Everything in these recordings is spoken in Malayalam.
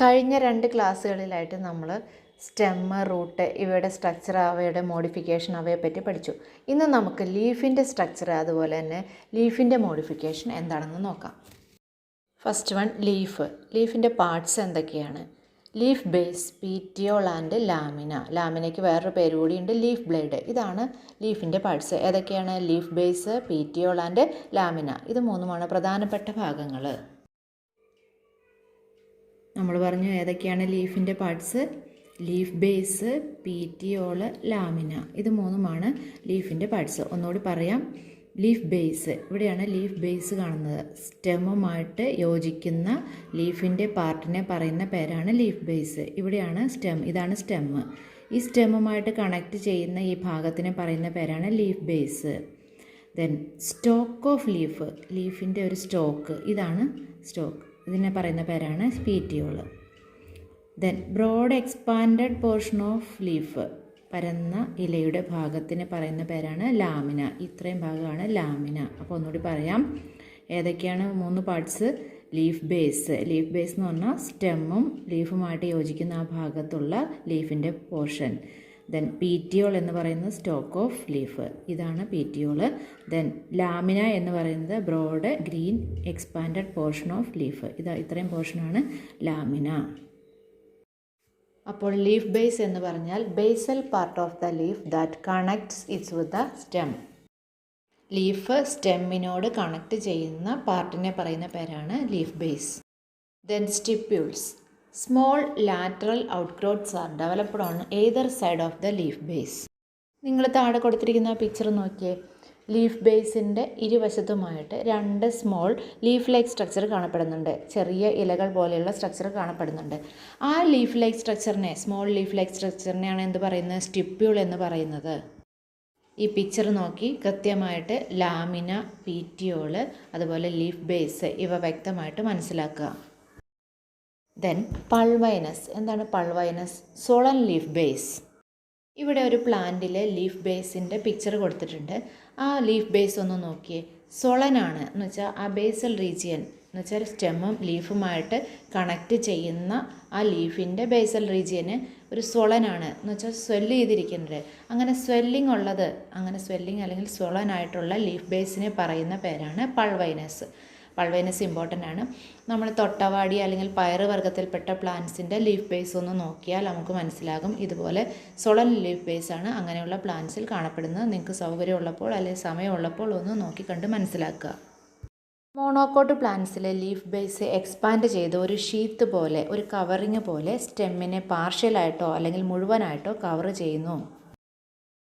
കഴിഞ്ഞ 2 ക്ലാസ്സുകളിലായിട്ട് നമ്മൾ സ്റ്റെം, റൂട്ട് ഇവയുടെ സ്ട്രക്ചർ, അവയുടെ മോഡിഫിക്കേഷൻ അവയെപ്പറ്റി പഠിച്ചു. ഇന്ന് നമുക്ക് ലീഫിൻ്റെ സ്ട്രക്ചർ അതുപോലെ തന്നെ ലീഫിൻ്റെ മോഡിഫിക്കേഷൻ എന്താണെന്ന് നോക്കാം. First one leaf. ലീഫിൻ്റെ പാർട്സ് എന്തൊക്കെയാണ്? Leaf base, petiole and lamina. ലാമിനയ്ക്ക് വേറൊരു പേര് കൂടിയുണ്ട്, ലീഫ് ബ്ലേഡ്. ഇതാണ് ലീഫിൻ്റെ പാർട്സ്. ഏതൊക്കെയാണ്? Leaf base, petiole and lamina. ഇത് മൂന്നുമാണ് പ്രധാനപ്പെട്ട ഭാഗങ്ങൾ. നമ്മൾ പറഞ്ഞു ഏതൊക്കെയാണ് ലീഫിൻ്റെ parts. Leaf base, petiole, lamina. ഇത് മൂന്നുമാണ് ലീഫിൻ്റെ പാർട്സ്. ഒന്നുകൂടി പറയാം. ലീഫ് ബേസ്, ഇവിടെയാണ് ലീഫ് ബേസ് കാണുന്നത്. സ്റ്റെമ്മുമായിട്ട് യോജിക്കുന്ന ലീഫിൻ്റെ പാർട്ടിനെ പറയുന്ന പേരാണ് ലീഫ് ബേസ്. ഇവിടെയാണ് സ്റ്റെം, ഇതാണ് സ്റ്റെമ്മ്. ഈ സ്റ്റെമ്മുമായിട്ട് കണക്ട് ചെയ്യുന്ന ഈ ഭാഗത്തിനെ പറയുന്ന പേരാണ് leaf base. Then stalk of leaf, ലീഫിൻ്റെ ഒരു സ്റ്റോക്ക്, ഇതാണ് സ്റ്റോക്ക്. ഇതിനെ പറയുന്ന പേരാണ് petiole. Then broad expanded portion of leaf, പരന്ന ഇലയുടെ ഭാഗത്തിന് പറയുന്ന പേരാണ് ലാമിന. ഇത്രയും ഭാഗമാണ് ലാമിന. അപ്പോൾ ഒന്നുകൂടി പറയാം, ഏതൊക്കെയാണ് 3 parts? Leaf base. Leaf base എന്ന് പറഞ്ഞാൽ സ്റ്റെമ്മും ലീഫുമായിട്ട് യോജിക്കുന്ന ആ ഭാഗത്തുള്ള ലീഫിൻ്റെ പോർഷൻ. ദെൻ പീറ്റിയോൾ എന്ന് പറയുന്നത് സ്റ്റോക്ക് ഓഫ് ലീഫ്, ഇതാണ് പീറ്റിയോള്. ദെൻ ലാമിന എന്ന് പറയുന്നത് broad green expanded portion of leaf. ഇത്രയും പോർഷനാണ് ലാമിന. അപ്പോൾ ലീഫ് ബേസ് എന്ന് പറഞ്ഞാൽ basal part of the leaf that connects its with the stem. Leaf സ്റ്റെമ്മിനോട് കണക്ട് ചെയ്യുന്ന പാർട്ടിനെ പറയുന്ന പേരാണ് leaf base. Then stipules. Small lateral outgrowths are developed on either side of the leaf base. നിങ്ങൾ താഴെ കൊടുത്തിരിക്കുന്ന പിക്ചർ നോക്കിയേ. ലീഫ് ബേസിൻ്റെ ഇരുവശത്തുമായിട്ട് 2 സ്മോൾ ലീഫ് ലൈക്ക് സ്ട്രക്ചർ കാണപ്പെടുന്നുണ്ട്. ചെറിയ ഇലകൾ പോലെയുള്ള സ്ട്രക്ചർ കാണപ്പെടുന്നുണ്ട്. ആ ലീഫ് ലൈക്ക് സ്ട്രക്ചറിനെ, സ്മോൾ ലീഫ് ലൈക്ക് സ്ട്രക്ചറിനെയാണ് എന്ത് പറയുന്നത്? സ്റ്റിപ്യൂൾ എന്ന് പറയുന്നത്. ഈ പിക്ചർ നോക്കി കൃത്യമായിട്ട് ലാമിന, പീറ്റിയോള്, അതുപോലെ ലീഫ് ബേസ് ഇവ വ്യക്തമായിട്ട് മനസ്സിലാക്കുക. ദെൻ പൾവൈനസ്. എന്താണ് പൾവൈനസ്? Solan leaf base. ഇവിടെ ഒരു പ്ലാന്റിലെ ലീഫ് ബേസിൻ്റെ പിക്ചർ കൊടുത്തിട്ടുണ്ട്. ആ ലീഫ് ബേസ് ഒന്ന് നോക്കിയേ. സൊളനാണ് എന്ന് വെച്ചാൽ ആ ബേസൽ റീജിയൻ എന്ന് വെച്ചാൽ സ്റ്റെമ്മും ലീഫുമായിട്ട് കണക്ട് ചെയ്യുന്ന ആ ലീഫിൻ്റെ ബേസൽ റീജിയന് ഒരു സൊളനാണ് എന്ന് വെച്ചാൽ സ്വെല്ല് ചെയ്തിരിക്കുന്നത്. അങ്ങനെ സ്വെല്ലിംഗ് ഉള്ളത്, അങ്ങനെ സ്വെല്ലിംഗ് അല്ലെങ്കിൽ സൊളനായിട്ടുള്ള ലീഫ് ബേസിനെ പറയുന്ന പേരാണ് പൾവൈനസ്. പൾവൈനസ് ഇമ്പോർട്ടൻ്റ് ആണ്. നമ്മൾ തൊട്ടവാടി അല്ലെങ്കിൽ പയറ് വർഗ്ഗത്തിൽപ്പെട്ട പ്ലാന്റ്സിൻ്റെ ലീഫ് ബേസ് ഒന്ന് നോക്കിയാൽ നമുക്ക് മനസ്സിലാകും. ഇതുപോലെ സൊളൻ ലീഫ് ബേസ് ആണ് അങ്ങനെയുള്ള പ്ലാന്റ്സിൽ കാണപ്പെടുന്നത്. നിങ്ങൾക്ക് സൗകര്യമുള്ളപ്പോൾ അല്ലെങ്കിൽ സമയമുള്ളപ്പോൾ ഒന്ന് നോക്കിക്കണ്ട് മനസ്സിലാക്കുക. മോണോക്കോട്ട് പ്ലാന്റ്സിലെ ലീഫ് ബേസ് എക്സ്പാൻഡ് ചെയ്ത് ഒരു ഷീത്ത് പോലെ, ഒരു കവറിങ് പോലെ സ്റ്റെമ്മിനെ പാർഷ്യലായിട്ടോ അല്ലെങ്കിൽ മുഴുവനായിട്ടോ കവർ ചെയ്യുന്നു.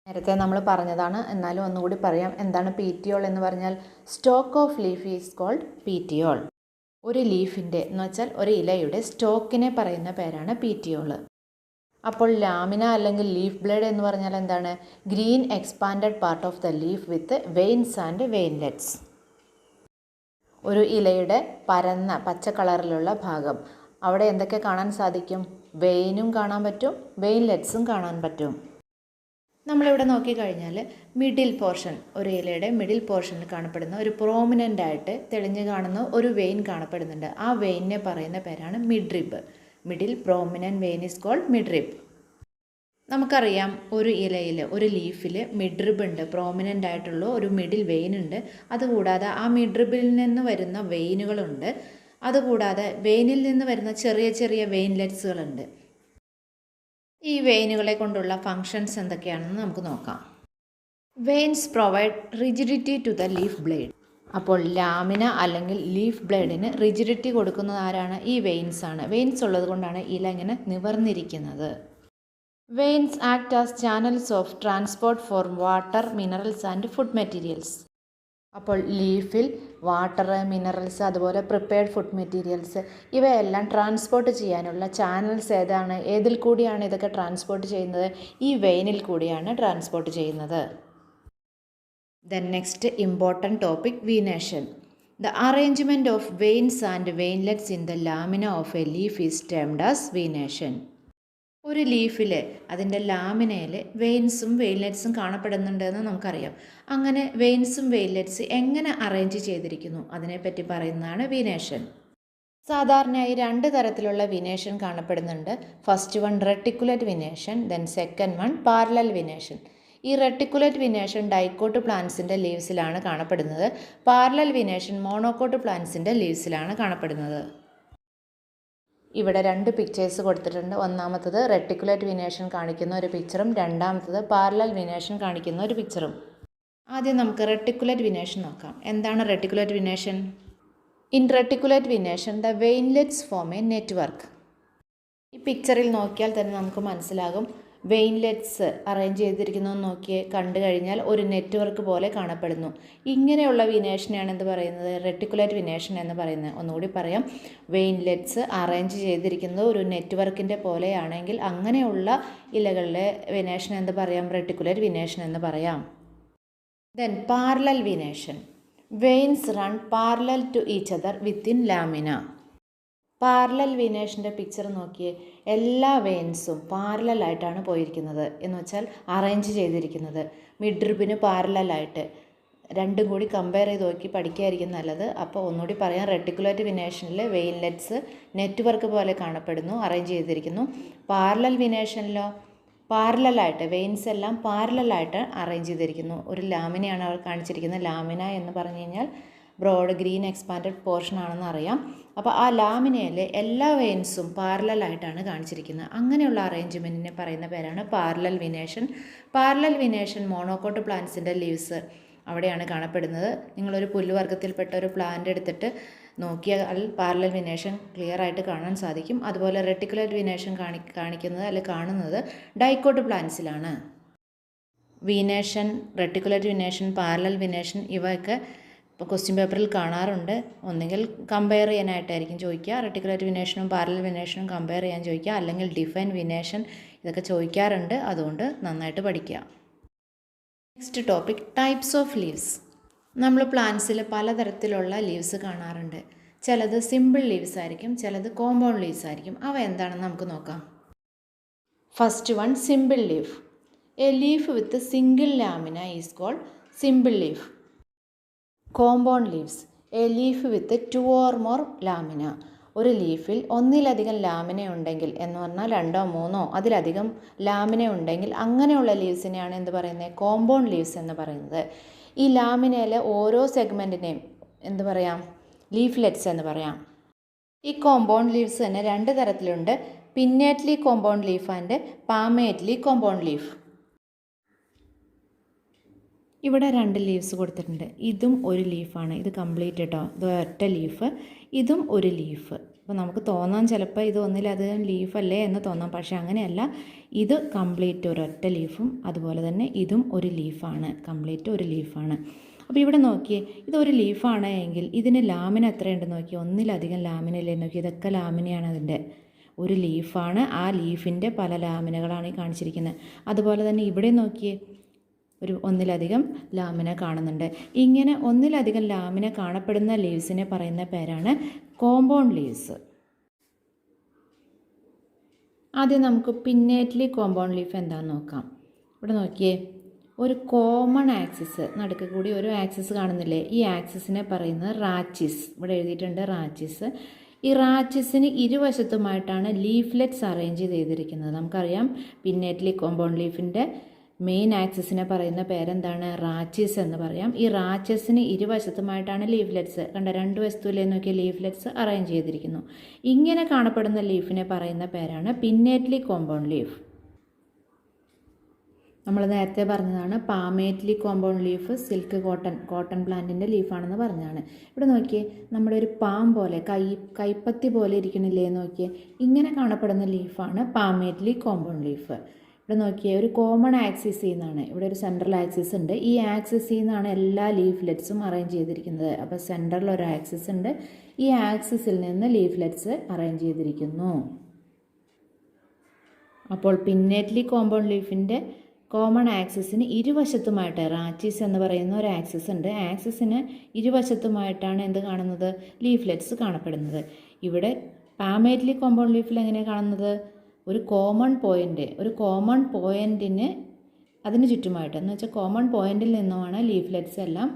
നേരത്തെ നമ്മൾ പറഞ്ഞതാണ്, എന്നാലും ഒന്നുകൂടി പറയാം. എന്താണ് പീറ്റിയോൾ എന്ന് പറഞ്ഞാൽ? Stalk of leaf is called petiole. ഒരു ലീഫിൻ്റെ എന്ന് വെച്ചാൽ ഒരു ഇലയുടെ സ്റ്റോക്കിനെ പറയുന്ന പേരാണ് പീറ്റിയോള്. അപ്പോൾ ലാമിന അല്ലെങ്കിൽ ലീഫ് ബ്ലേഡ് എന്ന് പറഞ്ഞാൽ എന്താണ്? Green expanded part of the leaf with veins and veinlets. ഒരു ഇലയുടെ പരന്ന പച്ച കളറിലുള്ള ഭാഗം, അവിടെ എന്തൊക്കെ കാണാൻ സാധിക്കും? വെയിനും കാണാൻ പറ്റും, വെയിൻലെറ്റ്സും കാണാൻ പറ്റും. നമ്മളിവിടെ നോക്കിക്കഴിഞ്ഞാൽ മിഡിൽ പോർഷൻ, ഒരു ഇലയുടെ മിഡിൽ പോർഷനിൽ കാണപ്പെടുന്ന ഒരു പ്രോമിനൻ്റ് ആയിട്ട് തെളിഞ്ഞ് കാണുന്ന ഒരു വെയിൻ കാണപ്പെടുന്നുണ്ട്. ആ വെയിനെ പറയുന്ന പേരാണ് midrib. Middle prominent vein is called midrib. നമുക്കറിയാം ഒരു ഇലയിൽ, ഒരു ലീഫിൽ മിഡ്രിബ് ഉണ്ട്, പ്രോമിനൻ്റ് ആയിട്ടുള്ള ഒരു മിഡിൽ വെയിൻ ഉണ്ട്. അതുകൂടാതെ ആ മിഡ്രിബിൽ നിന്ന് വരുന്ന വെയിനുകളുണ്ട്. അതുകൂടാതെ വെയിനിൽ നിന്ന് വരുന്ന ചെറിയ ചെറിയ വെയിൻലെറ്റ്സുകളുണ്ട്. ഈ വെയിനുകളെ കൊണ്ടുള്ള ഫങ്ഷൻസ് എന്തൊക്കെയാണെന്ന് നമുക്ക് നോക്കാം. Veins provide rigidity to the leaf blade. അപ്പോൾ ലാമിന അല്ലെങ്കിൽ ലീഫ് ബ്ലേഡിന് റിജിഡിറ്റി കൊടുക്കുന്നത് ആരാണ്? ഈ വെയിൻസ് ആണ്. വെയിൻസ് ഉള്ളത് കൊണ്ടാണ് ഇല ഇങ്ങനെ നിവർന്നിരിക്കുന്നത്. Veins act as channels of transport for water, minerals and food materials. അപ്പോൾ ലീഫിൽ വാട്ടർ, മിനറൽസ്, അതുപോലെ പ്രിപ്പയർഡ് ഫുഡ് മെറ്റീരിയൽസ് ഇവയെല്ലാം ട്രാൻസ്പോർട്ട് ചെയ്യാനുള്ള ചാനൽസ് ഏതാണ്? ഏതിൽ കൂടിയാണ് ഇതൊക്കെ ട്രാൻസ്പോർട്ട് ചെയ്യുന്നത്? ഈ വെയിനിൽ കൂടിയാണ് ട്രാൻസ്പോർട്ട് ചെയ്യുന്നത്. Then next important topic, venation. The arrangement of veins and veinlets in the lamina of a leaf is termed as venation. ഒരു ലീഫിൽ അതിൻ്റെ ലാമിനയിൽ വെയിൻസും വെയിൻലെറ്റ്സും കാണപ്പെടുന്നുണ്ടെന്ന് നമുക്കറിയാം. അങ്ങനെ വെയിൻസും വെയിൻലെറ്റ്സ് എങ്ങനെ അറേഞ്ച് ചെയ്തിരിക്കുന്നു അതിനെപ്പറ്റി പറയുന്നതാണ് വീനേഷൻ. സാധാരണയായി രണ്ട് തരത്തിലുള്ള വിനേഷൻ കാണപ്പെടുന്നുണ്ട്. First one reticulate venation, then second one parallel venation. ഈ റെട്ടിക്കുലേറ്റ് വിനേഷൻ ഡൈക്കോട്ട് പ്ലാന്റ്സിൻ്റെ ലീവ്സിലാണ് കാണപ്പെടുന്നത്. പാരലൽ വിനേഷൻ മോണോക്കോട്ട് പ്ലാന്റ്സിൻ്റെ ലീവ്സിലാണ് കാണപ്പെടുന്നത്. ഇവിടെ രണ്ട് പിക്ചേഴ്സ് കൊടുത്തിട്ടുണ്ട്. ഒന്നാമത്തത് റെട്ടിക്കുലേറ്റ് വിനേഷൻ കാണിക്കുന്ന ഒരു പിക്ചറും രണ്ടാമത്തത് പാരലൽ വിനേഷൻ കാണിക്കുന്ന ഒരു പിക്ചറും. ആദ്യം നമുക്ക് റെട്ടിക്കുലേറ്റ് വിനേഷൻ നോക്കാം. എന്താണ് reticulate venation? In reticulate venation the veinlets form a network. ഈ പിക്ചറിൽ നോക്കിയാൽ തന്നെ നമുക്ക് മനസ്സിലാകും. വെയിൻലെറ്റ്സ് അറേഞ്ച് ചെയ്തിരിക്കുന്നത് നോക്കിയേ കണ്ടു കഴിഞ്ഞാൽ ഒരു നെറ്റ്വർക്ക് പോലെ കാണപ്പെടുന്നു. ഇങ്ങനെയുള്ള വിനേഷനെയാണ് എന്ത് പറയുന്നത്? റെട്ടിക്കുലേറ്റ് വിനേഷൻ എന്ന് പറയുന്നത്. ഒന്നുകൂടി പറയാം, വെയിൻലെറ്റ്സ് അറേഞ്ച് ചെയ്തിരിക്കുന്നത് ഒരു നെറ്റ്വർക്കിൻ്റെ പോലെയാണെങ്കിൽ അങ്ങനെയുള്ള ഇലകളിലെ വിനേഷൻ എന്ത് പറയാം? റെട്ടിക്കുലേറ്റ് വിനേഷൻ എന്ന് പറയാം. Then parallel venation. Veins run parallel to each other within lamina. Parallel വിനേഷൻ്റെ പിക്ചർ നോക്കിയേ, എല്ലാ വെയിൻസും പാരലലായിട്ടാണ് പോയിരിക്കുന്നത്. എന്ന് വെച്ചാൽ അറേഞ്ച് ചെയ്തിരിക്കുന്നത് മിഡ്രിബിന് പാരലലായിട്ട്. രണ്ടും കൂടി കമ്പയർ ചെയ്ത് നോക്കി പഠിക്കായിരിക്കും നല്ലത്. അപ്പോൾ ഒന്നുകൂടി പറയാം, റെട്ടിക്കുലേറ്റ് വിനേഷനിൽ വെയിൻലെറ്റ്സ് നെറ്റ്വർക്ക് പോലെ കാണപ്പെടുന്നു, അറേഞ്ച് ചെയ്തിരിക്കുന്നു. പാരലൽ വിനേഷനിലോ പാരലലായിട്ട് വെയിൻസ് എല്ലാം പാരലലായിട്ട് അറേഞ്ച് ചെയ്തിരിക്കുന്നു. ഒരു ലാമിനയാണ് അവർ കാണിച്ചിരിക്കുന്നത്. ലാമിന എന്ന് പറഞ്ഞു കഴിഞ്ഞാൽ ബ്രോഡ് ഗ്രീൻ എക്സ്പാൻഡഡ് പോർഷൻ ആണെന്ന് അറിയാം. അപ്പോൾ ആ ലാമിനയിൽ എല്ലാ വെയിൻസും പാരലലായിട്ടാണ് കാണിച്ചിരിക്കുന്നത്. അങ്ങനെയുള്ള അറേഞ്ച്മെൻറ്റിനെ പറയുന്ന പേരാണ് parallel venation. Parallel venation monocot പ്ലാന്റ്സിൻ്റെ ലീവ്സ് അവിടെയാണ് കാണപ്പെടുന്നത്. നിങ്ങളൊരു പുല്ലുവർഗ്ഗത്തിൽപ്പെട്ട ഒരു പ്ലാന്റ് എടുത്തിട്ട് നോക്കിയാൽ പാരലൽ വിനേഷൻ ക്ലിയർ ആയിട്ട് കാണാൻ സാധിക്കും. അതുപോലെ റെട്ടിക്കുലേറ്റ് വിനേഷൻ കാണിക്കുന്നത് അല്ലെങ്കിൽ കാണുന്നത് ഡൈക്കോട്ട് പ്ലാന്റ്സിലാണ്. Venation, reticulate venation, parallel venation ഇവയൊക്കെ ഇപ്പോൾ ക്വസ്റ്റ്യൻ പേപ്പറിൽ കാണാറുണ്ട്. ഒന്നുകിൽ കമ്പയർ ചെയ്യാനായിട്ടായിരിക്കും ചോദിക്കുക, റെട്ടിക്കുലേറ്റ് വിനേഷനും പാരലൽ വിനേഷനും കമ്പയർ ചെയ്യാൻ ചോദിക്കുക, അല്ലെങ്കിൽ ഡിഫൈൻ വിനേഷൻ, ഇതൊക്കെ ചോദിക്കാറുണ്ട്. അതുകൊണ്ട് നന്നായിട്ട് പഠിക്കുക. Next topic, types of leaves. നമ്മൾ പ്ലാന്റ്സിൽ പലതരത്തിലുള്ള ലീവ്സ് കാണാറുണ്ട്. ചിലത് സിമ്പിൾ ലീവ്സ് ആയിരിക്കും, ചിലത് കോമ്പൗണ്ട് ലീവ്സ് ആയിരിക്കും. അവ എന്താണെന്ന് നമുക്ക് നോക്കാം. First one, simple leaf. A leaf with single lamina is called simple leaf. Compound leaves. A leaf with 2 or more lamina. ഒരു ലീഫിൽ ഒന്നിലധികം ലാമിന ഉണ്ടെങ്കിൽ എന്ന് പറഞ്ഞാൽ 2 or 3 അതിലധികം ലാമിന ഉണ്ടെങ്കിൽ അങ്ങനെയുള്ള ലീവ്സിനെയാണ് എന്ത് പറയുന്നത്? കോമ്പൗണ്ട് ലീവ്സ് എന്ന് പറയുന്നത്. ഈ ലാമിനയിലെ ഓരോ സെഗ്മെൻറ്റിനെയും എന്ത് പറയാം? ലീഫ്ലെറ്റ്സ് എന്ന് പറയാം. ഈ കോമ്പൗണ്ട് ലീവ്സ് തന്നെ രണ്ട് തരത്തിലുണ്ട്. Pinnately compound leaf and palmately compound leaf. ഇവിടെ രണ്ട് ലീവ്സ് കൊടുത്തിട്ടുണ്ട്. ഇതും ഒരു ലീഫാണ്. ഇത് കംപ്ലീറ്റ് കേട്ടോ, ഇത് ഒറ്റ ലീഫ്, ഇതും ഒരു ലീഫ്. അപ്പോൾ നമുക്ക് തോന്നാൻ ചിലപ്പോൾ ഇത് ഒന്നിലധികം ലീഫല്ലേ എന്ന് തോന്നാം. പക്ഷേ അങ്ങനെയല്ല, ഇത് കംപ്ലീറ്റ് ഒരൊറ്റ ലീഫും അതുപോലെ തന്നെ ഇതും ഒരു ലീഫാണ്, കംപ്ലീറ്റ് ഒരു ലീഫാണ്. അപ്പോൾ ഇവിടെ നോക്കിയേ, ഇതൊരു ലീഫാണ് എങ്കിൽ ഇതിന് ലാമിന എത്രയുണ്ടെന്ന് നോക്കിയേ, ഒന്നിലധികം ലാമിനല്ലേ നോക്കി, ഇതൊക്കെ ലാമിനയാണ് അതിൻ്റെ. ഒരു ലീഫാണ്, ആ ലീഫിൻ്റെ പല ലാമിനകളാണ് ഈ കാണിച്ചിരിക്കുന്നത്. അതുപോലെ തന്നെ ഇവിടെ നോക്കിയേ, ഒരു ഒന്നിലധികം ലാമിന കാണുന്നുണ്ട്. ഇങ്ങനെ ഒന്നിലധികം ലാമിന കാണപ്പെടുന്ന ലീവ്സിനെ പറയുന്ന പേരാണ് കോമ്പൗണ്ട് ലീവ്സ്. ആദ്യം നമുക്ക് പിന്നേറ്റ്ലി കോമ്പൗണ്ട് ലീഫ് എന്താണെന്ന് നോക്കാം. ഇവിടെ നോക്കിയേ, ഒരു കോമൺ ആക്സിസ്, നടുക്ക് കൂടി ഒരു ആക്സിസ് കാണുന്നില്ലേ? ഈ ആക്സിസിനെ പറയുന്നത് റാച്ചിസ്. ഇവിടെ എഴുതിയിട്ടുണ്ട് റാച്ചിസ്. ഈ റാച്ചിസിന് ഇരുവശത്തുമായിട്ടാണ് ലീഫ്ലെറ്റ്സ് അറേഞ്ച് ചെയ്തിരിക്കുന്നത്. നമുക്കറിയാം പിന്നേറ്റ്ലി കോമ്പൗണ്ട് ലീഫിൻ്റെ മെയിൻ ആക്സിസിനെ പറയുന്ന പേരെന്താണ്? റാച്ചിസ് എന്ന് പറയാം. ഈ റാച്ചസിന് ഇരുവശത്തുമായിട്ടാണ് ലീഫ്ലെറ്റ്സ്, കണ്ട രണ്ട് വശത്തുലേ നോക്കിയ ലീഫ്ലെറ്റ്സ് അറേഞ്ച് ചെയ്തിരിക്കുന്നു. ഇങ്ങനെ കാണപ്പെടുന്ന ലീഫിനെ പറയുന്ന പേരാണ് പിന്നേറ്റ്ലി കോമ്പൗണ്ട് ലീഫ്. നമ്മൾ നേരത്തെ പറഞ്ഞതാണ് palmately compound leaf silk cotton പ്ലാന്റിൻ്റെ ലീഫാണെന്ന് പറഞ്ഞതാണ്. ഇവിടെ നോക്കിയേ, നമ്മുടെ ഒരു പാം പോലെ കൈപ്പത്തി പോലെ ഇരിക്കണില്ലേ നോക്കിയേ, ഇങ്ങനെ കാണപ്പെടുന്ന ലീഫാണ് പാമേറ്റ്ലി കോമ്പൗണ്ട് ലീഫ്. ഇവിടെ നോക്കിയേ, ഒരു കോമൺ ആക്സിസിൽ നിന്നാണ്, ഇവിടെ ഒരു സെൻട്രൽ ആക്സിസ് ഉണ്ട്, ഈ ആക്സിസിൽ നിന്നാണ് എല്ലാ ലീഫ്ലെറ്റ്സും അറേഞ്ച് ചെയ്തിരിക്കുന്നത്. അപ്പോൾ സെൻറ്ററിൽ ഒരു ആക്സിസ് ഉണ്ട്, ഈ ആക്സിസിൽ നിന്ന് ലീഫ്ലെറ്റ്സ് അറേഞ്ച് ചെയ്തിരിക്കുന്നു. അപ്പോൾ പിന്നേറ്റ്ലി കോമ്പൗണ്ട് ലീഫിൻ്റെ കോമൺ ആക്സിസിന് ഇരുവശത്തുമായിട്ട് റാച്ചീസ് എന്ന് പറയുന്ന ഒരു ആക്സിസ് ഉണ്ട്. ആക്സിസിന് ഇരുവശത്തുമായിട്ടാണ് എന്ത് കാണുന്നത്? ലീഫ്ലെറ്റ്സ് കാണപ്പെടുന്നത്. ഇവിടെ പാമേറ്റ്ലി കോമ്പൗണ്ട് ലീഫിൽ എങ്ങനെയാണ് കാണുന്നത്? ഒരു കോമൺ പോയിൻറ്റിന് അതിന് ചുറ്റുമായിട്ട്, എന്ന് വെച്ചാൽ കോമൺ പോയിൻറ്റിൽ നിന്നുമാണ് ലീഫ്ലെറ്റ്സ് എല്ലാം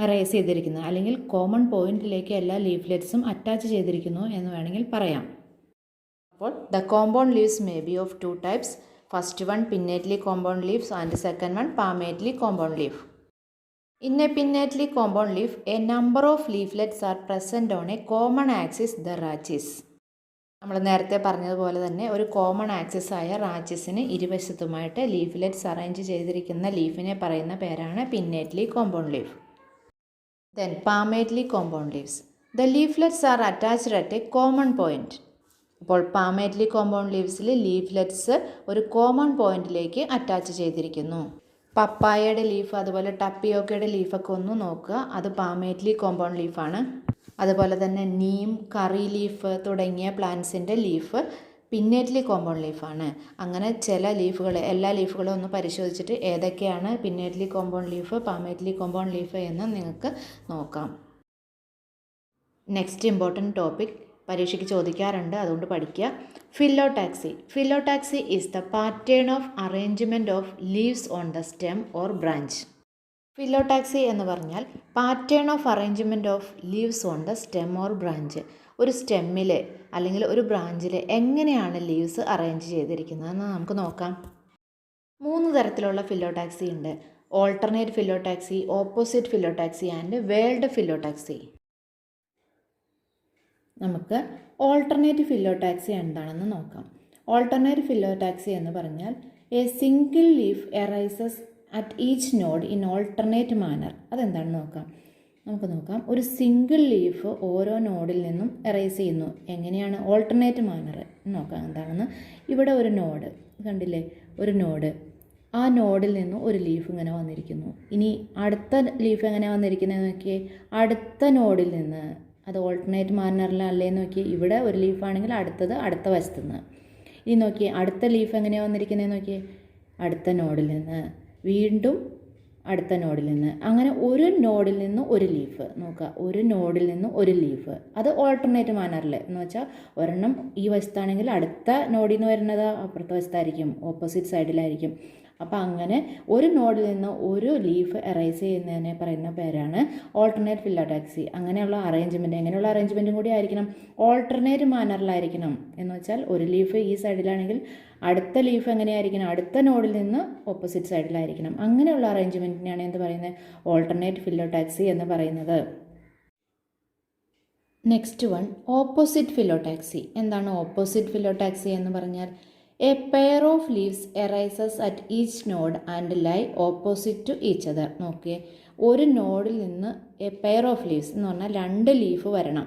അറേസ് ചെയ്തിരിക്കുന്നത്, അല്ലെങ്കിൽ കോമൺ പോയിന്റിലേക്ക് എല്ലാ ലീഫ്ലെറ്റ്സും അറ്റാച്ച് ചെയ്തിരിക്കുന്നു എന്ന് വേണമെങ്കിൽ പറയാം. അപ്പോൾ the compound leaves may be of two types. First one pinnately compound leaves and second one palmately compound leaf. In a pinnately compound leaf, a number of leaflets are present on a common axis, the rachis. നമ്മൾ നേരത്തെ പറഞ്ഞതുപോലെ തന്നെ ഒരു കോമൺ ആക്സിസ് ആയ റാച്ചിസിന് ഇരുവശത്തുമായിട്ട് ലീഫ്ലെറ്റ്സ് അറേഞ്ച് ചെയ്തിരിക്കുന്ന ലീഫിനെ പറയുന്ന പേരാണ് pinnately compound leaf. Then palmately compound leaves. The leaflets are attached at a common point. അപ്പോൾ palmately compound ലീവ്സിൽ ലീഫ്ലെറ്റ്സ് ഒരു കോമൺ പോയിന്റിലേക്ക് അറ്റാച്ച് ചെയ്തിരിക്കുന്നു. പപ്പായയുടെ ലീഫ് അതുപോലെ ടപ്പിയോക്കയുടെ ലീഫൊക്കെ ഒന്ന് നോക്കുക, അത് palmately compound ലീഫാണ്. അതുപോലെ തന്നെ നീം, കറി ലീഫ് തുടങ്ങിയ പ്ലാന്റ്സിൻ്റെ ലീഫ് pinnately compound ലീഫാണ്. അങ്ങനെ ചില ലീഫുകൾ, എല്ലാ ലീഫുകളും ഒന്ന് പരിശോധിച്ചിട്ട് ഏതൊക്കെയാണ് pinnately compound leaf, palmately compound leaf എന്ന് നിങ്ങൾക്ക് നോക്കാം. നെക്സ്റ്റ് ഇമ്പോർട്ടൻറ്റ് ടോപ്പിക് പരീക്ഷയ്ക്ക് ചോദിക്കാറുണ്ട്, അതുകൊണ്ട് പഠിക്കുക. Phyllotaxy. Phyllotaxy is the pattern of arrangement of leaves on the stem or branch. Phyllotaxy എന്ന് പറഞ്ഞാൽ pattern of arrangement of leaves on the stem or branch. ഒരു സ്റ്റെമ്മിൽ അല്ലെങ്കിൽ ഒരു ബ്രാഞ്ചിൽ എങ്ങനെയാണ് ലീവ്സ് അറേഞ്ച് ചെയ്തിരിക്കുന്നതെന്ന് നമുക്ക് നോക്കാം. 3 തരത്തിലുള്ള ഫില്ലോടാക്സി ഉണ്ട്. Alternate phyllotaxy, opposite phyllotaxy and whorl phyllotaxy. നമുക്ക് ഓൾട്ടർനേറ്റ് ഫില്ലോടാക്സി എന്താണെന്ന് നോക്കാം. ഓൾട്ടർനേറ്റ് ഫില്ലോടാക്സി എന്ന് പറഞ്ഞാൽ a single leaf arises at each node in alternate manner. അതെന്താണെന്ന് നോക്കാം. നമുക്ക് നോക്കാം. ഒരു സിംഗിൾ ലീഫ് ഓരോ നോഡിൽ നിന്നും എറൈസ് ചെയ്യുന്നു. എങ്ങനെയാണ്? ഓൾട്ടർനേറ്റ് മാനർ നോക്കാം എന്താണെന്ന്. ഇവിടെ ഒരു നോഡ് കണ്ടില്ലേ, ഒരു നോഡ്. ആ നോഡിൽ നിന്ന് ഒരു ലീഫ് ഇങ്ങനെ വന്നിരിക്കുന്നു. ഇനി അടുത്ത ലീഫ് എങ്ങനെ വന്നിരിക്കുന്നത് നോക്കിയേ, അടുത്ത നോഡിൽ നിന്ന്. അത് ഓൾട്ടർനേറ്റ് മാനറിലല്ലേ നോക്കി. ഇവിടെ ഒരു ലീഫാണെങ്കിൽ അടുത്തത് അടുത്ത വശത്തു നിന്ന്. ഇനി നോക്കിയേ, അടുത്ത ലീഫ് എങ്ങനെയാണ് വന്നിരിക്കുന്നത് നോക്കിയേ, അടുത്ത നോഡിൽ നിന്ന്, വീണ്ടും അടുത്ത നോഡിൽ നിന്ന്. അങ്ങനെ ഒരു നോഡിൽ നിന്ന് ഒരു ലീഫ് നോക്കുക, ഒരു നോഡിൽ നിന്ന് ഒരു ലീഫ്. അത് ഓൾട്ടർനേറ്റ് മാനറിൽ എന്ന് വെച്ചാൽ ഒരെണ്ണം ഈ വശത്താണെങ്കിൽ അടുത്ത നോഡിൽ നിന്ന് വരുന്നത് അപ്പുറത്തെ വശത്തായിരിക്കും, ഓപ്പോസിറ്റ് സൈഡിലായിരിക്കും. അപ്പോൾ അങ്ങനെ ഒരു നോഡിൽ നിന്ന് ഒരു ലീഫ് എറൈസ് ചെയ്യുന്നതിനെ പറയുന്ന പേരാണ് ഓൾട്ടർനേറ്റ് ഫില്ലോടാക്സി. അങ്ങനെയുള്ള അറേഞ്ച്മെൻറ്റ്, എങ്ങനെയുള്ള അറേഞ്ച്മെൻറ്റും കൂടി ആയിരിക്കണം, ഓൾട്ടർനേറ്റ് മാനറിലായിരിക്കണം. എന്ന് വെച്ചാൽ ഒരു ലീഫ് ഈ സൈഡിലാണെങ്കിൽ അടുത്ത ലീഫ് എങ്ങനെയായിരിക്കണം, അടുത്ത നോഡിൽ നിന്ന് ഓപ്പോസിറ്റ് സൈഡിലായിരിക്കണം. അങ്ങനെയുള്ള അറേഞ്ച്മെൻറ്റിനെയാണ് എന്ത് പറയുന്നത്, ഓൾട്ടർനേറ്റ് ഫില്ലോടാക്സി എന്ന് പറയുന്നത്. Next one opposite phyllotaxy. എന്താണ് ഓപ്പോസിറ്റ് ഫില്ലോടാക്സി എന്ന് പറഞ്ഞാൽ? A pair of leaves arises at each node and lie opposite to each other. നോക്കിയേ, ഒരു നോഡിൽ നിന്ന് എ പെയർ ഓഫ് ലീവ്സ് എന്ന് പറഞ്ഞാൽ 2 ലീഫ് വരണം.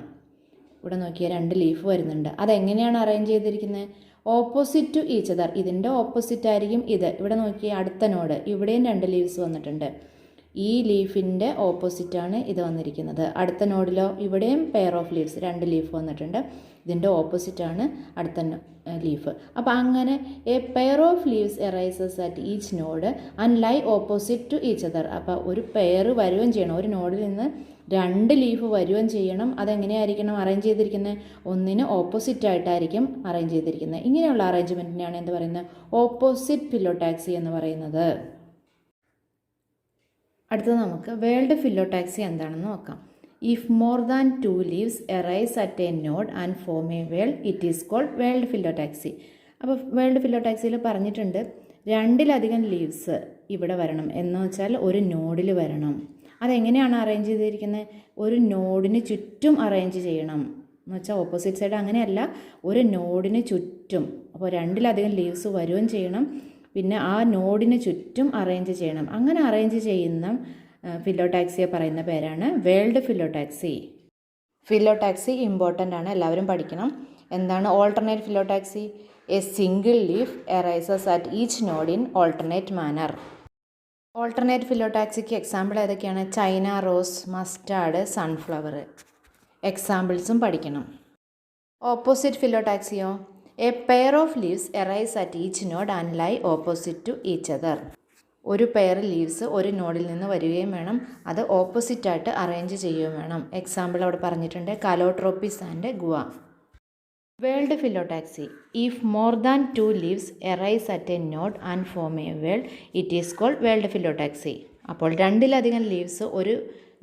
ഇവിടെ നോക്കിയാൽ 2 ലീഫ് വരുന്നുണ്ട്. അതെങ്ങനെയാണ് അറേഞ്ച് ചെയ്തിരിക്കുന്നത്? Opposite to each other. ഇതിൻ്റെ ഓപ്പോസിറ്റ് ആയിരിക്കും ഇത്. ഇവിടെ നോക്കിയാൽ അടുത്ത നോഡ്, ഇവിടെയും 2 ലീവ്സ് വന്നിട്ടുണ്ട്. ഈ ലീഫിൻ്റെ ഓപ്പോസിറ്റാണ് ഇത് വന്നിരിക്കുന്നത്. അടുത്ത നോഡിലോ ഇവിടെയും പെയർ ഓഫ് ലീവ്സ്, 2 ലീഫ് വന്നിട്ടുണ്ട്. ഇതിൻ്റെ ഓപ്പോസിറ്റാണ് അടുത്ത ലീഫ്. അപ്പോൾ അങ്ങനെ a pair of leaves arises at each node and lie opposite to each other. അപ്പോൾ ഒരു പെയർ വരികയും ചെയ്യണം, ഒരു നോഡിൽ നിന്ന് 2 ലീഫ് വരികയും ചെയ്യണം. അതെങ്ങനെയായിരിക്കണം അറേഞ്ച് ചെയ്തിരിക്കുന്നത്? ഒന്നിന് ഓപ്പോസിറ്റായിട്ടായിരിക്കും അറേഞ്ച് ചെയ്തിരിക്കുന്നത്. ഇങ്ങനെയുള്ള അറേഞ്ച്മെൻറ്റിനെയാണ് എന്ത് പറയുന്നത്, ഓപ്പോസിറ്റ് ഫില്ലോടാക്സി എന്ന് പറയുന്നത്. അടുത്തത് നമുക്ക് വേൾഡ് ഫില്ലോടാക്സി എന്താണെന്ന് നോക്കാം. If more than 2 leaves arise at a node and form a whorl, it is called world phyllotaxy. അപ്പോൾ വേൾഡ് ഫില്ലോടാക്സിയിൽ പറഞ്ഞിട്ടുണ്ട് 2-ലധികം ലീവ്സ് ഇവിടെ വരണം എന്ന് വെച്ചാൽ ഒരു നോഡിൽ വരണം. അതെങ്ങനെയാണ് അറേഞ്ച് ചെയ്തിരിക്കുന്നത്? ഒരു നോഡിന് ചുറ്റും അറേഞ്ച് ചെയ്യണം എന്ന് വെച്ചാൽ ഓപ്പോസിറ്റ് സൈഡ് അങ്ങനെയല്ല, ഒരു നോഡിന് ചുറ്റും. അപ്പോൾ 2-ലധികം ലീവ്സ് വരികയും ചെയ്യണം, പിന്നെ ആ നോഡിന് ചുറ്റും അറേഞ്ച് ചെയ്യണം. അങ്ങനെ അറേഞ്ച് ചെയ്യുന്ന ഫില്ലോടാക്സിയെ പറയുന്ന പേരാണ് വേൾഡ് ഫില്ലോടാക്സി. ഫില്ലോടാക്സി ഇമ്പോർട്ടൻ്റ് ആണ്, എല്ലാവരും പഠിക്കണം. എന്താണ് alternate phyllotaxy? A single leaf arises at each node in alternate manner. Alternate ഫില്ലോടാക്സിക്ക് എക്സാമ്പിൾ ഏതൊക്കെയാണ്? China rose, mustard, sunflower. എക്സാമ്പിൾസും പഠിക്കണം. ഓപ്പോസിറ്റ് ഫില്ലോടാക്സിയോ? A pair of leaves arise at each node and lie opposite to each other. ഒരു പെയർ ലീവ്സ് ഒരു നോഡിൽ നിന്ന് വരികയും വേണം, അത് ഓപ്പോസിറ്റായിട്ട് അറേഞ്ച് ചെയ്യുകയും വേണം. എക്സാമ്പിൾ അവിടെ പറഞ്ഞിട്ടുണ്ട്, calotropis and guava. Whorled phyllotaxy. If more than 2 leaves arise at a node and form a whorl, it is called world phyllotaxy. അപ്പോൾ 2-ലധികം ലീവ്സ് ഒരു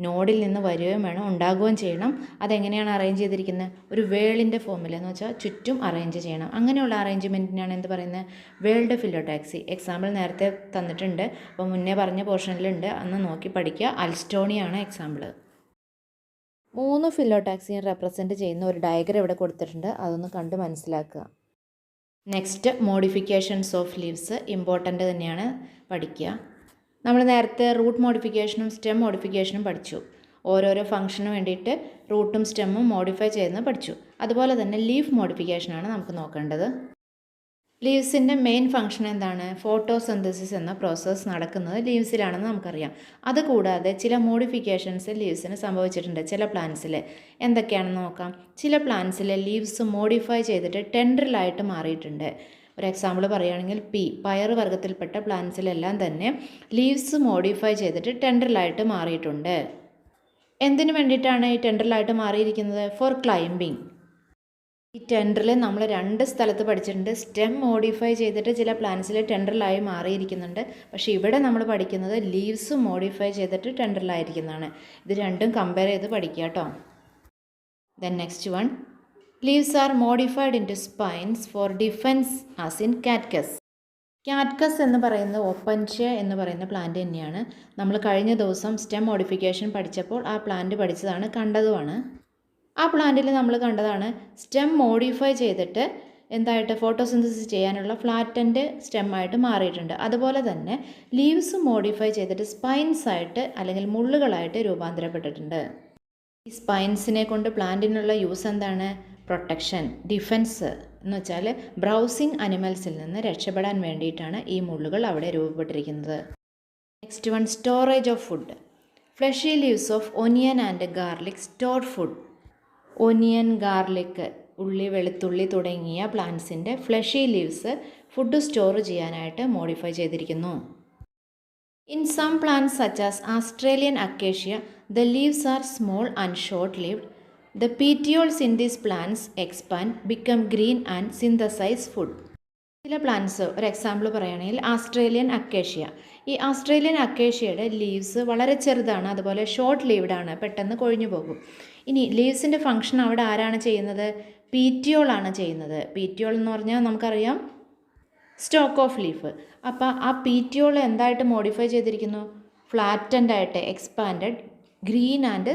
നോഡിൽ നിന്ന് വരികയും വേണം, ഉണ്ടാകുകയും ചെയ്യണം. അതെങ്ങനെയാണ് അറേഞ്ച് ചെയ്തിരിക്കുന്നത്? ഒരു വേളിൻ്റെ ഫോമിൽ എന്ന് വെച്ചാൽ ചുറ്റും അറേഞ്ച് ചെയ്യണം. അങ്ങനെയുള്ള അറേഞ്ച്മെൻറ്റിനാണ് എന്ത് പറയുന്നത്? വേൾഡ് ഫിലോടാക്സി. എക്സാമ്പിൾ നേരത്തെ തന്നിട്ടുണ്ട്, അപ്പോൾ മുന്നേ പറഞ്ഞ പോർഷനിലുണ്ട്, അന്ന് നോക്കി പഠിക്കുക. അൽസ്റ്റോണിയാണ് എക്സാമ്പിൾ. 3 ഫിലോടാക്സിയെ റെപ്രസെൻറ്റ് ചെയ്യുന്ന ഒരു ഡയഗ്രം ഇവിടെ കൊടുത്തിട്ടുണ്ട്, അതൊന്ന് കണ്ട് മനസ്സിലാക്കുക. Next, modifications of leaves important തന്നെയാണ്, പഠിക്കുക. നമ്മൾ നേരത്തെ റൂട്ട് മോഡിഫിക്കേഷനും സ്റ്റെം മോഡിഫിക്കേഷനും പഠിച്ചു. ഓരോരോ ഫംഗ്ഷന് വേണ്ടിയിട്ട് റൂട്ടും സ്റ്റെമ്മും മോഡിഫൈ ചെയ്യുന്നത് പഠിച്ചു. അതുപോലെ തന്നെ ലീഫ് മോഡിഫിക്കേഷനാണ് നമുക്ക് നോക്കേണ്ടത്. ലീവ്സിൻ്റെ മെയിൻ ഫംഗ്ഷൻ എന്താണ്? ഫോട്ടോസിന്തസിസ് എന്ന പ്രോസസ്സ് നടക്കുന്നത് ലീവ്സിലാണെന്ന് നമുക്കറിയാം. അതുകൂടാതെ ചില മോഡിഫിക്കേഷൻസ് ലീവ്സിന് സംഭവിച്ചിട്ടുണ്ട് ചില പ്ലാന്റ്സിൽ. എന്തൊക്കെയാണെന്ന് നോക്കാം. ചില പ്ലാന്റ്സിൽ ലീവ്സ് മോഡിഫൈ ചെയ്തിട്ട് ടെൻഡറിലായിട്ട് മാറിയിട്ടുണ്ട്. ഒരു എക്സാമ്പിൾ പറയുകയാണെങ്കിൽ പയർ വർഗ്ഗത്തിൽപ്പെട്ട പ്ലാന്റ്സിലെല്ലാം തന്നെ ലീവ്സ് മോഡിഫൈ ചെയ്തിട്ട് ടെൻഡറിലായിട്ട് മാറിയിട്ടുണ്ട്. എന്തിനു വേണ്ടിയിട്ടാണ് ഈ ടെൻഡറിലായിട്ട് മാറിയിരിക്കുന്നത്? For climbing. ഈ ടെൻഡറിൽ നമ്മൾ 2 സ്ഥലത്ത് പഠിച്ചിട്ടുണ്ട്. സ്റ്റെം മോഡിഫൈ ചെയ്തിട്ട് ചില പ്ലാന്റ്സിൽ ടെൻഡറിലായി മാറിയിരിക്കുന്നുണ്ട്. പക്ഷേ ഇവിടെ നമ്മൾ പഠിക്കുന്നത് ലീവ്സ് മോഡിഫൈ ചെയ്തിട്ട് ടെൻഡറിലായിരിക്കുന്നതാണ്. ഇത് രണ്ടും കമ്പയർ ചെയ്ത് പഠിക്കുക കേട്ടോ. Then next one, leaves are modified into spines for defence as in cactus. Cactus എന്ന് പറയുന്നത് ഒപ്പൻഷ്യ എന്ന് പറയുന്ന പ്ലാന്റ് തന്നെയാണ്. നമ്മൾ കഴിഞ്ഞ ദിവസം സ്റ്റെം മോഡിഫിക്കേഷൻ പഠിച്ചപ്പോൾ ആ പ്ലാന്റ് പഠിച്ചതാണ്, കണ്ടതുമാണ്. ആ പ്ലാന്റിൽ നമ്മൾ കണ്ടതാണ് സ്റ്റെം മോഡിഫൈ ചെയ്തിട്ട് എന്തായിട്ട് ഫോട്ടോസിന്തസിസ് ചെയ്യാനുള്ള ഫ്ലാറ്റൻഡ് സ്റ്റെമ്മായിട്ട് മാറിയിട്ടുണ്ട്. അതുപോലെ തന്നെ ലീവ്സ് മോഡിഫൈ ചെയ്തിട്ട് സ്പൈൻസ് ആയിട്ട് അല്ലെങ്കിൽ മുള്ളുകളായിട്ട് രൂപാന്തരപ്പെട്ടിട്ടുണ്ട്. ഈ സ്പൈൻസിനെ കൊണ്ട് പ്ലാന്റിനുള്ള യൂസ് എന്താണ്? പ്രൊട്ടക്ഷൻ, ഡിഫെൻസ് എന്ന് വെച്ചാൽ ബ്രൗസിങ് അനിമൽസിൽ നിന്ന് രക്ഷപ്പെടാൻ വേണ്ടിയിട്ടാണ് ഈ മുള്ളുകൾ അവിടെ രൂപപ്പെട്ടിരിക്കുന്നത്. Next one, storage of food. Fleshy leaves of onion and garlic stored food. Onion, garlic, ഉള്ളി, വെളുത്തുള്ളി തുടങ്ങിയ പ്ലാന്റ്സിൻ്റെ ഫ്ലഷി ലീവ്സ് ഫുഡ് സ്റ്റോർ ചെയ്യാനായിട്ട് മോഡിഫൈ ചെയ്തിരിക്കുന്നു. In some plants such as Australian acacia the leaves are small and short lived. ദ petioles in these plants expand, become green and synthesize food. ചില പ്ലാന്റ്സ്, ഒരു എക്സാമ്പിൾ പറയുകയാണെങ്കിൽ ആസ്ട്രേലിയൻ അക്കേഷ്യ. ഈ ആസ്ട്രേലിയൻ അക്കേഷ്യയുടെ ലീവ്സ് വളരെ ചെറുതാണ്, അതുപോലെ ഷോർട്ട് ലീവ്ഡാണ്, പെട്ടെന്ന് കൊഴിഞ്ഞു പോകും. ഇനി ലീവ്സിൻ്റെ ഫംഗ്ഷൻ അവിടെ ആരാണ് ചെയ്യുന്നത്? പീറ്റിയോളാണ് ചെയ്യുന്നത്. പീറ്റിയോൾ എന്ന് പറഞ്ഞാൽ നമുക്കറിയാം സ്റ്റോക്ക് ഓഫ് ലീഫ്. അപ്പോൾ ആ പീറ്റിയോൾ എന്തായിട്ട് മോഡിഫൈ ചെയ്തിരിക്കുന്നു? ഫ്ലാറ്റൻഡ് ആയിട്ട്, എക്സ്പാൻഡഡ്, ഗ്രീൻ ആൻഡ്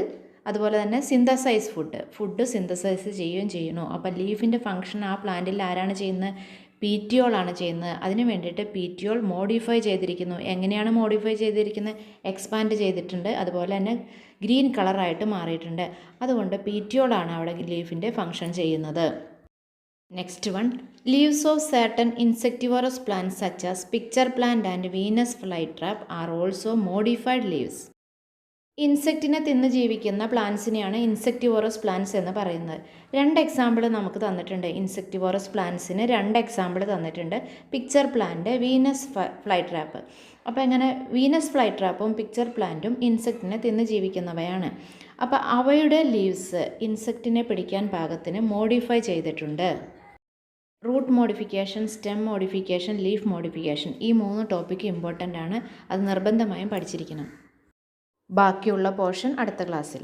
അതുപോലെ തന്നെ സിന്തസൈസ് ഫുഡ് സിന്തസൈസ് ചെയ്യുകയും ചെയ്യുന്നു. അപ്പോൾ ലീഫിൻ്റെ ഫംഗ്ഷൻ ആ പ്ലാന്റിൽ ആരാണ് ചെയ്യുന്നത്? പീറ്റിയോളാണ് ചെയ്യുന്നത്. അതിന് വേണ്ടിയിട്ട് പീറ്റിയോൾ മോഡിഫൈ ചെയ്തിരിക്കുന്നു. എങ്ങനെയാണ് മോഡിഫൈ ചെയ്തിരിക്കുന്നത്? എക്സ്പാൻഡ് ചെയ്തിട്ടുണ്ട്, അതുപോലെ തന്നെ ഗ്രീൻ കളറായിട്ട് മാറിയിട്ടുണ്ട്. അതുകൊണ്ട് പീറ്റിയോളാണ് അവിടെ ലീഫിൻ്റെ ഫംഗ്ഷൻ ചെയ്യുന്നത്. Next one, leaves of certain insectivorous plants such as pitcher plant and Venus fly trap are also modified leaves. ഇൻസെക്റ്റിനെ തിന്ന് ജീവിക്കുന്ന പ്ലാന്റ്സിനെയാണ് ഇൻസെക്ടിവോറസ് പ്ലാന്റ്സ് എന്ന് പറയുന്നത്. 2 എക്സാമ്പിൾ നമുക്ക് തന്നിട്ടുണ്ട്. ഇൻസെക്ടിവോറസ് പ്ലാന്റ്സിന് 2 എക്സാമ്പിൾ തന്നിട്ടുണ്ട്. Pitcher plant, Venus fly trap. അപ്പോൾ എങ്ങനെ? വീനസ് ഫ്ലൈ ട്രാപ്പും പിക്ചർ പ്ലാന്റും ഇൻസെക്റ്റിനെ തിന്ന് ജീവിക്കുന്നവയാണ്. അപ്പോൾ അവയുടെ ലീവ്സ് ഇൻസെക്റ്റിനെ പിടിക്കാൻ പാകത്തിന് മോഡിഫൈ ചെയ്തിട്ടുണ്ട്. Root modification, stem modification, leaf modification, ഈ 3 ടോപ്പിക്ക് ഇമ്പോർട്ടൻ്റ് ആണ്. അത് നിർബന്ധമായും പഠിച്ചിരിക്കണം. ബാക്കിയുള്ള പോർഷൻ അടുത്ത ക്ലാസ്സിൽ.